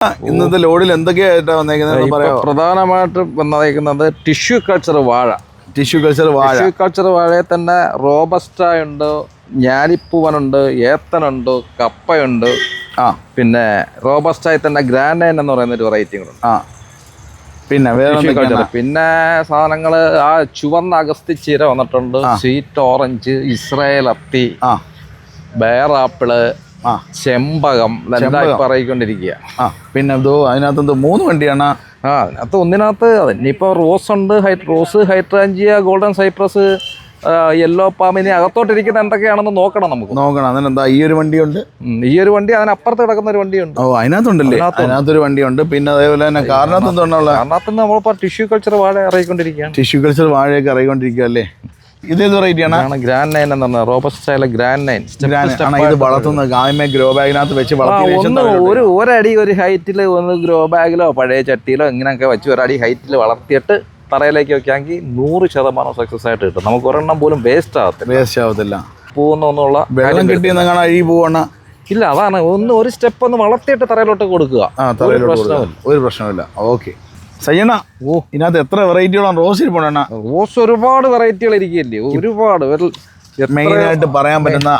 ഇന്നത്തെ ലോഡിൽ എന്തൊക്കെയായിട്ടാ വന്നേക്കുന്നത് പറയാമോ? പ്രധാനമായിട്ടും വന്നേക്കുന്നത് ടിഷ്യൂ കൾച്ചർ വാഴ. ടിഷ്യൂ കൾച്ചർ വാഴയിൽ തന്നെ റോബസ്റ്റ ഉണ്ട്, ഞാലിപ്പൂവനുണ്ട്, ഏത്തനുണ്ട്, കപ്പയുണ്ട്. പിന്നെ റോബസ്റ്റയിൽ തന്നെ ഗ്രാൻഡ് നൈൻ എന്ന് പറയുന്ന ഒരു വെറൈറ്റി കൂടെ. പിന്നെ പിന്നെ സാധനങ്ങള് ആ ചുവന്ന അഗസ്തിച്ചീര വന്നിട്ടുണ്ട്, സ്വീറ്റ് ഓറഞ്ച്, ഇസ്രായേൽ അത്തി, ബെയർ ആപ്പിള്, ചെമ്പകം പറയിക്കൊണ്ടിരിക്കുക. പിന്നെ അതിനകത്ത് 3 വണ്ടിയാണ്. അതിനകത്ത് ഒന്നിനകത്ത് ഇനിയിപ്പോ റോസ് ഉണ്ട്, rose, hydrangea, golden cypress, yellow palm. ഇനി അകത്തോട്ടിരിക്കുന്ന എന്തൊക്കെയാണെന്ന് നോക്കണം. അതിനെന്താ ഈ ഒരു വണ്ടിയുണ്ട്, ഈ ഒരു വണ്ടി അതിനപ്പുറത്ത് കിടക്കുന്ന ഒരു വണ്ടിയുണ്ട്. അതിനകത്തുണ്ടല്ലേ, അതിനകത്തൊരു വണ്ടിയുണ്ട്. പിന്നെ അതേപോലെ തന്നെ കാരണത്തുനിന്ന് നമ്മളിപ്പോ ടിഷ്യൂ കൾച്ചർ വാഴ ഇറങ്ങിക്കൊണ്ടിരിക്കുകയാണ്. ടിഷ്യൂ കൾച്ചർ വാഴയൊക്കെ ഇറങ്ങിക്കൊണ്ടിരിക്കുക അല്ലേ? ഇതേത് വെറൈറ്റി ആണ്? ഗ്രാൻഡ് നൈൻ എന്ന് പറഞ്ഞാൽ റോബസ്റ്റയിലെ ഗ്രാൻഡ് നൈൻ. ഇത് വളർത്തുന്നത് ആദ്യമേ ഗ്രോ ബാഗിനകത്ത് വെച്ച് ഒരടി ഒരു ഹൈറ്റിൽ ഒന്ന് ഗ്രോ ബാഗിലോ പഴയ ചട്ടിയിലോ ഇങ്ങനെയൊക്കെ വെച്ച് ഒരടി ഹൈറ്റിൽ വളർത്തിയിട്ട് തറയിലേക്ക് വെക്കാമെങ്കിൽ 100% സക്സസ് ആയിട്ട് കിട്ടും. നമുക്ക് ഒരെണ്ണം പോലും വേസ്റ്റ് ആവത്തില്ല. പോകുന്നുള്ള വെള്ളം കിട്ടിയെന്ന് അഴി പോവണ ഇല്ല. അതാണ് ഒരു സ്റ്റെപ്പ് ഒന്ന് വളർത്തിയിട്ട് തറയിലോട്ട് കൊടുക്കുക. ഒരു പ്രശ്നമില്ല. ഓക്കെ സയ്യണ്ണ, ഇതിനകത്ത് എത്ര വെറൈറ്റികളാണ്? റോസ് ഇരിപ്പുണ്ട്. റോസ് ഒരുപാട് വെറൈറ്റികൾ ഇരിക്കുകയല്ലേ, ഒരുപാട്. മെയിനായിട്ട് പറയാൻ പറ്റുന്ന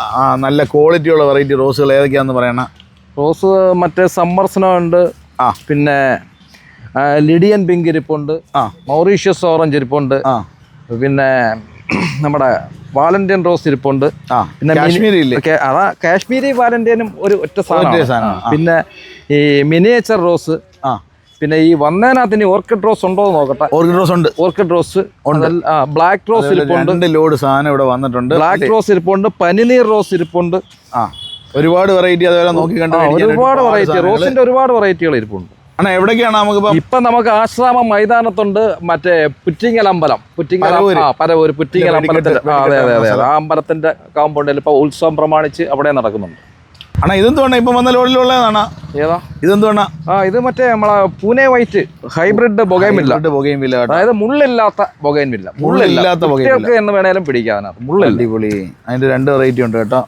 നല്ല ക്വാളിറ്റിയുള്ള വെറൈറ്റി റോസുകൾ ഏതൊക്കെയാന്ന് പറയണ? റോസ് മറ്റേ സമ്മർ സ്നോ ഉണ്ട്, പിന്നെ ലിഡിയൻ പിങ്ക് ഇരിപ്പുണ്ട്, മൗറീഷ്യസ് ഓറഞ്ച് ഇരിപ്പുണ്ട്, പിന്നെ നമ്മുടെ വാലന്റൈൻ റോസ് ഇരിപ്പുണ്ട്, പിന്നെ കാശ്മീരി വാലന്റൈനും ഒരു ഒറ്റ സാധനം. പിന്നെ ഈ മിനിയേച്ചർ റോസ്, പിന്നെ ഈ വന്നതിനകത്ത് ഓർക്കിഡ് റോസ് ഉണ്ടോ എന്ന് നോക്കട്ടെ. ഓർക്കിഡ് റോസ് ബ്ലാക്ക് റോസ് ഇരിപ്പുണ്ട്. ലോഡ് സാധനം ഇവിടെ വന്നിട്ടുണ്ട്. ബ്ലാക്ക് റോസ് ഇരിപ്പുണ്ട്, പനിനീർ റോസ് ഇരിപ്പുണ്ട്. ഒരുപാട് വെറൈറ്റി അതുപോലെ നോക്കി ഒരുപാട് വെറൈറ്റി റോസിന്റെ ഒരുപാട് വെറൈറ്റികൾ ഇരിപ്പുണ്ട്. എവിടേക്കാണ് നമുക്ക് ആശ്രാമം മൈതാനത്തുണ്ട്, മറ്റേ പുറ്റിങ്ങൽ അമ്പലം, പരവൂർ പുറ്റിങ്ങൽ അമ്പലത്തിന്റെ ആ അമ്പലത്തിന്റെ കോമ്പൗണ്ടിൽ ഇപ്പൊ ഉത്സവം പ്രമാണിച്ച് അവിടെ നടക്കുന്നുണ്ട്. ഇതെന്തുവാണ് ഇപ്പൊ വന്ന ലോഡിലുള്ളതാണ്? ഏതാ ഇതെന്തുവാണ്? ഇത് മറ്റേ നമ്മളെ പൂനെ വൈറ്റ് ഹൈബ്രിഡ് ബൊഗൈൻവില്ല. അതായത് മുള്ളില്ലാത്ത ബൊഗൈൻവില്ല. കുട്ടികൾക്ക് എന്ന് വേണേലും പിടിക്കാം. അടിപൊളി. അതിന്റെ 2 വെറൈറ്റി ഉണ്ട് കേട്ടോ.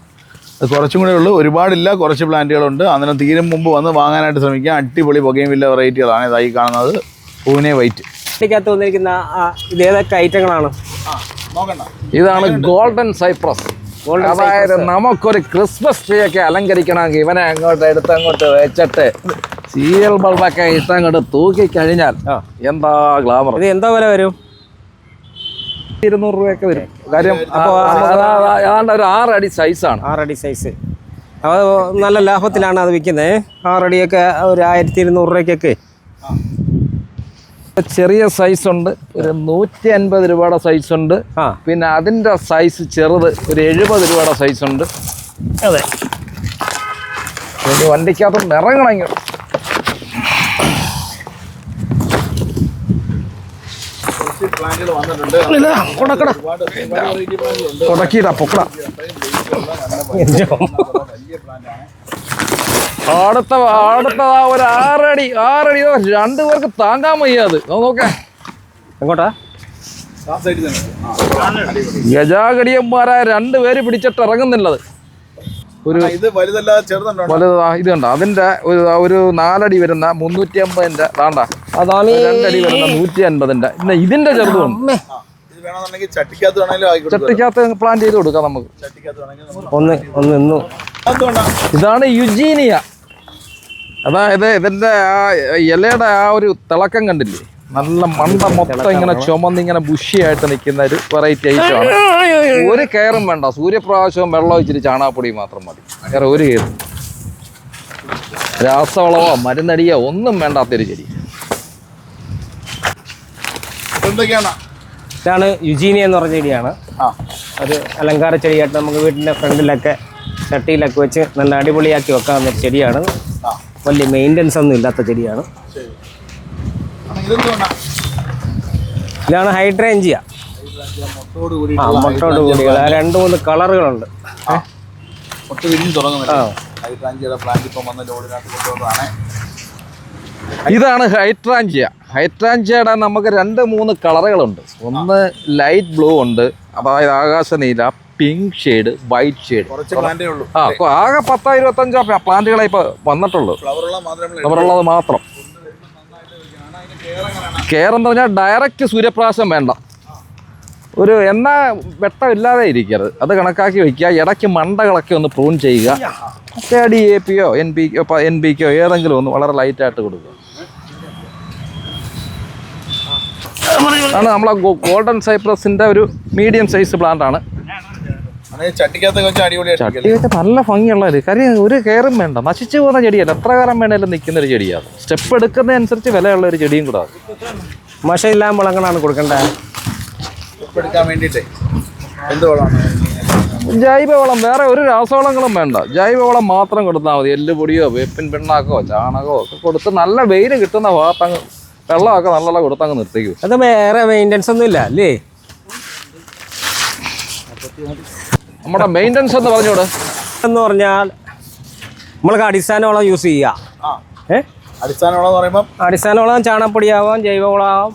അത് കുറച്ചും കൂടെ ഉള്ളു, ഒരുപാടില്ല, കുറച്ച് പ്ലാന്റുകളുണ്ട്. അതിന് തീരും മുമ്പ് വന്ന് വാങ്ങാനായിട്ട് ശ്രമിക്കുക. അടിപൊളി ബൊഗൈൻവില്ല വെറൈറ്റികളാണ് ഇതായി കാണുന്നത്, പൂനെ വൈറ്റ്. ഇത് ഏതൊക്കെ ഐറ്റങ്ങളാണ്? ഇതാണ് ഗോൾഡൻ സൈപ്രസ്. അതായത് നമുക്കൊരു ക്രിസ്മസ് ട്രീ ഒക്കെ അലങ്കരിക്കണമെങ്കിൽ ഇവനെ അങ്ങോട്ട് വെച്ചിട്ട് സീരിയൽ ബൾബൊക്കെ ഇട്ടങ്ങോട്ട് തൂക്കി കഴിഞ്ഞാൽ എന്താ ഗ്ലാമർ. ഇത് എന്താ വില വരും? 200 രൂപയൊക്കെ വരും. കാര്യം ഏതാണ്ട് ഒരു 6 അടി സൈസാണ്. 6 അടി സൈസ്. അത് നല്ല ലാഭത്തിലാണ് അത് വിൽക്കുന്നത്. 6 അടിയൊക്കെ ഒരു 1200 രൂപയ്ക്കൊക്കെ. ചെറിയ സൈസ് ഉണ്ട്, ഒരു 150 രൂപയുടെ സൈസ് ഉണ്ട്. പിന്നെ അതിൻ്റെ സൈസ് ചെറുത് ഒരു 70 രൂപയുടെ സൈസ് ഉണ്ട്. അതെ, വണ്ടിക്കകത്ത് ഇറങ്ങണമെങ്കിൽ അടുത്ത ഒരു 6 അടി 2 പേർക്ക് താങ്ങാൻ വയ്യാത്. നോക്കേ എങ്ങോട്ടാ? ഗജാഗടിയന്മാരായ 2 പേര് പിടിച്ചിട്ട് ഇറങ്ങുന്നില്ലത്. വലുതാ ഇത് കണ്ട. അതിന്റെ ഒരു 4 അടി വരുന്ന 350ന്റെ താണ്ട, 2 അടി വരുന്ന 150ന്റെ. പിന്നെ ഇതിന്റെ ചെറുതുണ്ട്. ചട്ടിക്കകത്ത് പ്ലാന്റ് ചെയ്ത് കൊടുക്കാം നമുക്ക്. ഇതാണ് യുജീനിയ. അതായത് ഇതിന്റെ ആ ഇലയുടെ ആ ഒരു തിളക്കം കണ്ടില്ലേ, നല്ല മണ്ട മൊത്തം ഇങ്ങനെ ചുമന്നിങ്ങനെ ബുഷിയായിട്ട് നിൽക്കുന്ന ഒരു വെറൈറ്റി ഐറ്റമാണ്. ഒരു കെയറും വേണ്ട, സൂര്യപ്രകാശവും വെള്ളം ഇച്ചിരി ചാണകപ്പൊടിയും മാത്രം മതി. വേറെ ഒരു കെയറും, രാസവളമോ മരുന്നടിയോ ഒന്നും വേണ്ടാത്തൊരു ചെടി. ഇതാണ് യുജീനിയ എന്ന് പറഞ്ഞ ചെടിയാണ്. ഒരു അലങ്കാര ചെടിയായിട്ട് നമുക്ക് വീട്ടിൻ്റെ ഫ്രണ്ടിലൊക്കെ ചട്ടിയിലൊക്കെ വെച്ച് നല്ല അടിപൊളിയാക്കി വെക്കാവുന്ന ചെടിയാണ്. വലിയ മെയിൻ്റനൻസ് ഒന്നും ഇല്ലാത്ത ചെടിയാണ്. ഇതാണ് ഹൈഡ്രേഞ്ചിയ. മൊട്ടോട് കൂടി 2-3 കളറുകളുണ്ട്. ഇതാണ് ഹൈഡ്രാഞ്ചിയ. ഹൈഡ്രാഞ്ചിയയുടെ നമുക്ക് 2-3 കളറുകളുണ്ട്. ഒന്ന് ലൈറ്റ് ബ്ലൂ ഉണ്ട്, അതായത് ആകാശ നീല. Pink shade, white shade. കുറച്ച് പ്ലാന്റേ ഉള്ളൂ. ആകെ 10-25 പ്ലാന്റുകളെ ഇപ്പോൾ വന്നിട്ടുള്ളൂ. ഫ്ലവറുള്ളത് മാത്രം. കെയർ എന്ന് പറഞ്ഞാൽ ഡയറക്റ്റ് സൂര്യപ്രകാശം വേണ്ട. ഒരു എന്നാ വെട്ടമില്ലാതെ ഇരിക്കരുത്, അത് കണക്കാക്കി വയ്ക്കുക. ഇടയ്ക്ക് മണ്ടകളൊക്കെ ഒന്ന് പ്രൂൺ ചെയ്യുക. DAP-യോ NPK-യോ ഏതെങ്കിലും ഒന്ന് വളരെ ലൈറ്റായിട്ട് കൊടുക്കുക. ആണ് നമ്മളെ ഗോൾഡൻ സൈപ്രസിൻ്റെ ഒരു മീഡിയം സൈസ് പ്ലാന്റ് ആണ്. ചട്ടിയൊക്കെ നല്ല ഭംഗിയുള്ള കാര്യം, ഒരു കെയറും വേണ്ട, നശിച്ചു പോകുന്ന ചെടിയല്ല, എത്ര കാലം വേണേലും നിൽക്കുന്ന ഒരു ചെടിയാണ്. സ്റ്റെപ്പ് എടുക്കുന്നതനുസരിച്ച് വിലയുള്ള ഒരു ചെടിയും കൂടെ. മഷയില്ലാൻ മുളങ്ങളാണ് കൊടുക്കേണ്ടത്. ജൈവവളം, വേറെ ഒരു രാസവളങ്ങളും വേണ്ട, ജൈവവളം മാത്രം കൊടുത്താൽ മതി. എല്ലുപൊടിയോ വേപ്പിൻ പിണ്ണാക്കോ ചാണകമോ ഒക്കെ കൊടുത്ത് നല്ല വെയിൽ കിട്ടുന്ന ഭാഗത്തങ്ങ് വെള്ളമൊക്കെ നല്ല കൊടുത്തങ്ങ് നിർത്തിക്കും. അത് വേറെ മെയിൻ്റെനൻസ് ഒന്നും ഇല്ല അല്ലേ? നമ്മുടെ മെയിൻ്റെനൻസ് എന്ന് പറഞ്ഞോട് എന്ന് പറഞ്ഞാൽ നമ്മൾക്ക് അടിസ്ഥാന വളം യൂസ് ചെയ്യുക. അടിസ്ഥാന വളം ചാണകപ്പൊടിയാവാം, ജൈവവളമാവാം,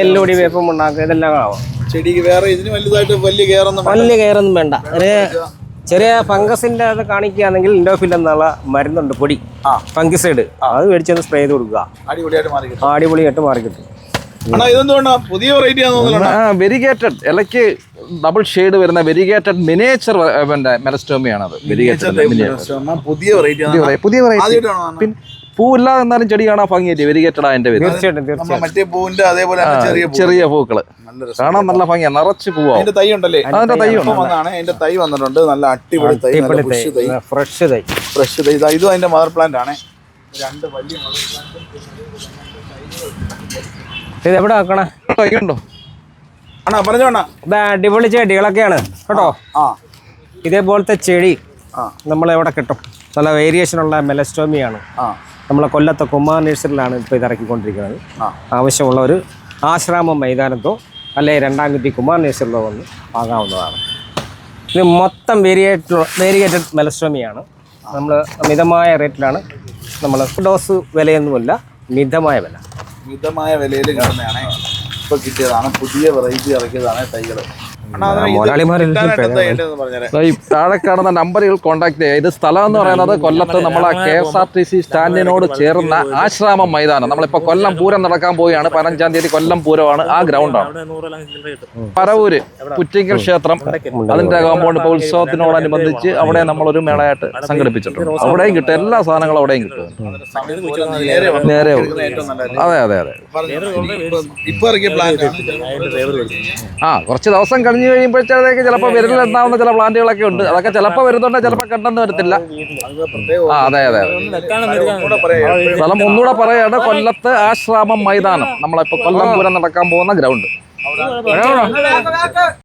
എല്ലുപൊടി, വേപ്പം ഉണ്ടാക്കുക, ഇതെല്ലാം ആവാം. ചെടിക്ക് വേറെ ഇതിന് വലുതായിട്ട് വലിയ കെയറൊന്നും വേണ്ട. ചെറിയ ഫംഗസിന്റെ അത് കാണിക്കുകയാണെങ്കിൽ ഇൻഡോഫിൽ എന്നുള്ള മരുന്നുണ്ട്, പൊടി, ഫംഗിസൈഡ്, അത് മേടിച്ചൊന്ന് സ്പ്രേ ചെയ്ത് കൊടുക്കുക. അടിപൊളിയായിട്ട് മാറി കിട്ടും. പുതിയ വെരിഗേറ്റഡ് ഇലയ്ക്ക് ഡബിൾ ഷെയ്ഡ് വരുന്ന വെരിഗേറ്റഡ് മിനിയേച്ചർ മെലസ്റ്റോമിയാണത്. പുതിയ വെറൈറ്റി. പിന്നെ പൂവില്ലാതെ എന്നാലും ചെടി കാണാൻ ഭംഗിയായിട്ട് വെരിഗേറ്റഡ് അതിന്റെ പേര്. ചെറിയ പൂക്കള് കാണാൻ നല്ല ഭംഗിയാണ്, നിറച്ച് പൂവാ. അതിന്റെ തൈ ഉണ്ടല്ലേ? അതിന്റെ തൈ അതിന്റെ തൈ വന്നിട്ടുണ്ട്, നല്ല അടിപൊളി തൈ, ഫ്രഷ് തൈ. ഇതും അതിന്റെ മദർ പ്ലാന്റ് ആണ്. രണ്ട് വലിയ ഇത് എവിടെ വെക്കണേ? തൈ ഉണ്ടോ? പറഞ്ഞോണ ഇത് അടിപൊളി ചെടികളൊക്കെയാണ് കേട്ടോ. ഇതേപോലത്തെ ചെടി നമ്മളെവിടെ കിട്ടും? നല്ല വേരിയേഷനുള്ള മെലസ്റ്റോമിയാണ്. നമ്മളെ കൊല്ലത്തെ കുമാർ നഴ്സറിയിലാണ് ഇപ്പോൾ ഇത് ഇറക്കിക്കൊണ്ടിരിക്കുന്നത്. ആവശ്യമുള്ളവർ ആശ്രാമം മൈതാനത്തോ അല്ലെ രണ്ടാംകുറ്റി കുമാർ നഴ്സറിലോ വന്ന് വാങ്ങാവുന്നതാണ്. ഇത് മൊത്തം വേരിയേറ്റഡ് മെലസ്റ്റോമിയാണ്. നമ്മൾ മിതമായ റേറ്റിലാണ്, നമ്മൾ ഡോസ് വിലയൊന്നുമില്ല, മിതമായ വിലയിൽ കിട്ടുന്നതാണ്. ഇപ്പോൾ കിട്ടിയതാണ്, പുതിയ വെറൈറ്റി ഇറക്കിയതാണ് തൈകൾ. താഴെ കാണുന്ന നമ്പറുകൾ കോൺടാക്ട് ചെയ്യുക. ഇത് സ്ഥലം എന്ന് പറയുന്നത് കൊല്ലത്ത് നമ്മളെ KSRTC സ്റ്റാൻഡിനോട് ചേർന്ന ആശ്രാമം മൈതാനം. നമ്മളിപ്പോൾ കൊല്ലം പൂരം നടക്കാൻ പോവുകയാണ്. 15-ാം തീയതി കൊല്ലം പൂരമാണ്, ആ ഗ്രൗണ്ടാണ്. പരവൂര് പുറ്റിങ്കൽ ക്ഷേത്രം, അതിന്റെ കോമ്പൗണ്ട് ഇപ്പോൾ ഉത്സവത്തിനോടനുബന്ധിച്ച് അവിടെ നമ്മളൊരു മേളയായിട്ട് സംഘടിപ്പിച്ചിട്ടുണ്ട്. അവിടെയും കിട്ടും, എല്ലാ സാധനങ്ങളും അവിടെയും കിട്ടും. നേരെ അതെ. കുറച്ച് ദിവസം കഴിഞ്ഞ് കഴിയുമ്പോഴത്തേക്ക് ചിലപ്പോൾ വിരലുണ്ടാവുന്ന ചില പ്ലാന്റുകളൊക്കെ ഉണ്ട്. അതൊക്കെ ചിലപ്പോൾ വരുന്നുണ്ട്, ചിലപ്പോൾ കണ്ടെന്ന് വരത്തില്ല. അതെ. സ്ഥലം ഒന്നുകൂടെ പറയാണ്, കൊല്ലത്ത് ആശ്രാമം മൈതാനം. നമ്മളിപ്പോൾ കൊല്ലം പൂരം നടക്കാൻ പോകുന്ന ഗ്രൗണ്ട്.